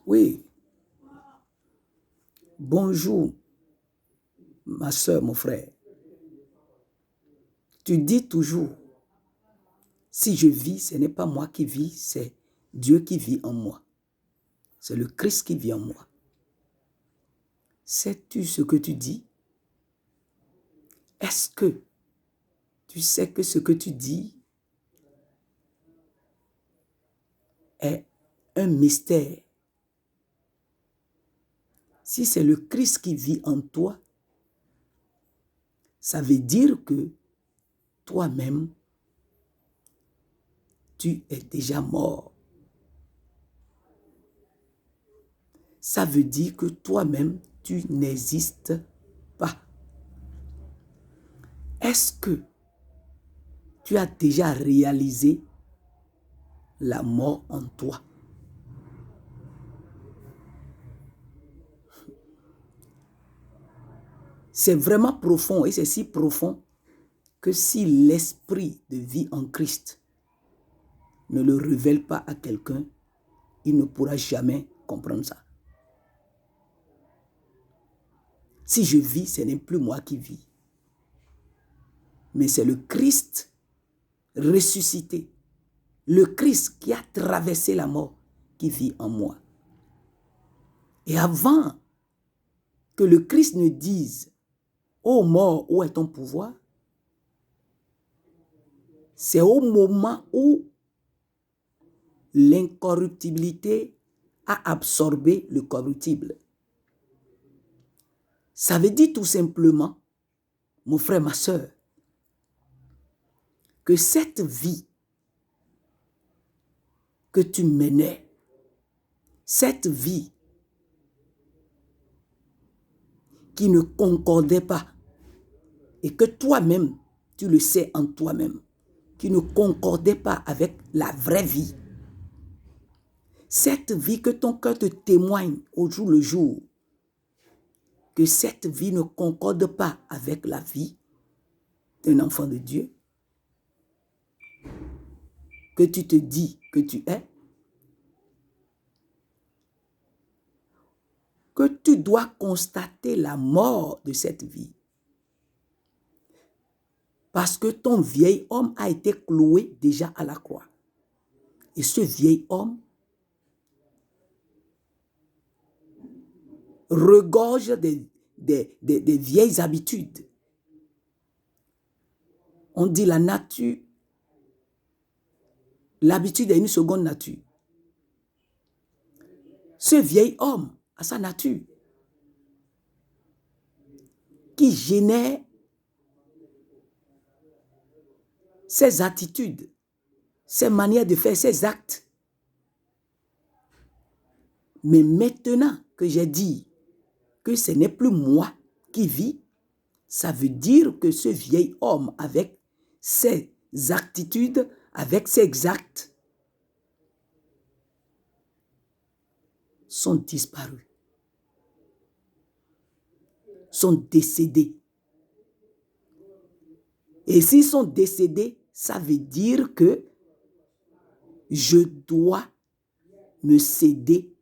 Oui. Bonjour, ma soeur, mon frère. Tu dis toujours, si je vis, ce n'est pas moi qui vis, c'est Dieu qui vit en moi. C'est le Christ qui vit en moi. Sais-tu ce que tu dis? Est-ce que tu sais que ce que tu dis est un mystère? Si c'est le Christ qui vit en toi, ça veut dire que toi-même, tu es déjà mort. Ça veut dire que toi-même, tu n'existes pas. Est-ce que tu as déjà réalisé la mort en toi? C'est vraiment profond et c'est si profond que si l'esprit de vie en Christ ne le révèle pas à quelqu'un, il ne pourra jamais comprendre ça. Si je vis, ce n'est plus moi qui vis, mais c'est le Christ ressuscité, le Christ qui a traversé la mort qui vit en moi. Et avant que le Christ ne dise « Ô mort, où est ton pouvoir ?» c'est au moment où l'incorruptibilité a absorbé le corruptible. Ça veut dire tout simplement, mon frère, ma soeur, que cette vie que tu menais, cette vie qui ne concordait pas, et que toi-même, tu le sais en toi-même, qui ne concordait pas avec la vraie vie, cette vie que ton cœur te témoigne au jour le jour, que cette vie ne concorde pas avec la vie d'un enfant de Dieu, que tu te dis que tu es, que tu dois constater la mort de cette vie. Parce que ton vieil homme a été cloué déjà à la croix. Et ce vieil homme regorge des vieilles habitudes. On dit la nature, l'habitude est une seconde nature. Ce vieil homme a sa nature qui génère ses attitudes, ses manières de faire, ses actes. Mais maintenant que j'ai dit que ce n'est plus moi qui vis, ça veut dire que ce vieil homme avec ses attitudes, avec ses actes, sont disparus, sont décédés. Et s'ils sont décédés, ça veut dire que je dois me céder,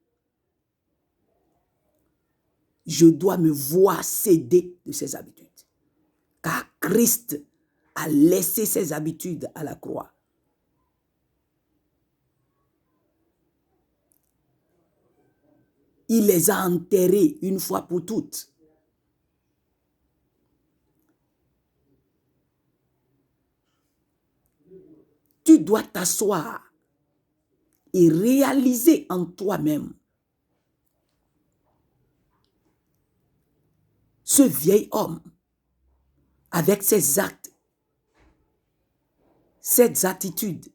je dois me voir céder de ces habitudes. Car Christ a laissé ses habitudes à la croix. Il les a enterrées une fois pour toutes. Tu dois t'asseoir et réaliser en toi-même ce vieil homme avec ses actes, ses attitudes,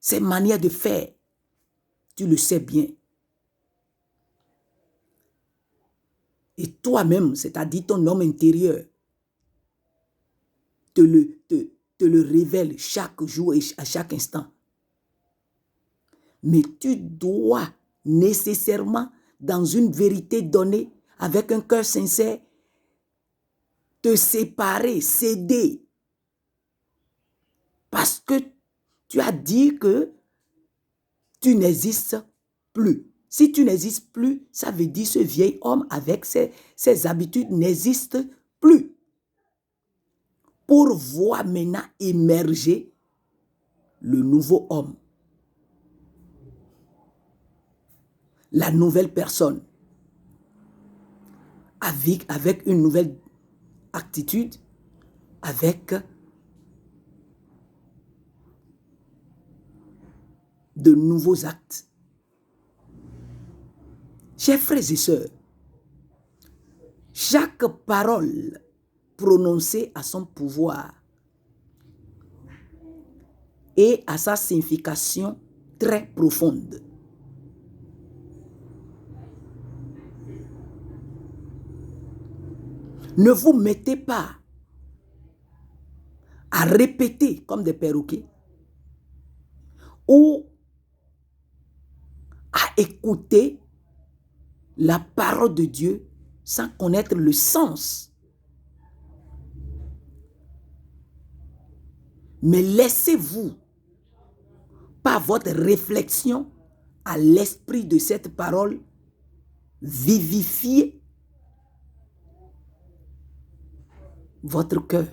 ses manières de faire. Tu le sais bien. Et toi-même, c'est-à-dire ton homme intérieur, te le révèle chaque jour et à chaque instant. Mais tu dois nécessairement, dans une vérité donnée, avec un cœur sincère, te séparer, céder. Parce que tu as dit que tu n'existes plus. Si tu n'existes plus, ça veut dire ce vieil homme avec ses habitudes n'existe plus. Pour voir maintenant émerger le nouveau homme, la nouvelle personne, avec une nouvelle attitude, avec de nouveaux actes. Chers frères et sœurs, chaque parole prononcée a son pouvoir et a sa signification très profonde. Ne vous mettez pas à répéter comme des perroquets ou à écouter la parole de Dieu sans connaître le sens. Mais laissez-vous, par votre réflexion, à l'esprit de cette parole, vivifier votre cœur,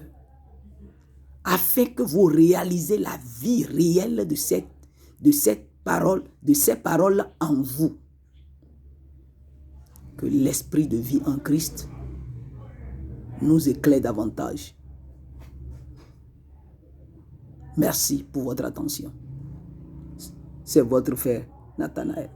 afin que vous réalisez la vie réelle de cette parole, de ces paroles en vous. Que l'esprit de vie en Christ nous éclaire davantage. Merci pour votre attention. C'est votre frère Nathanaël.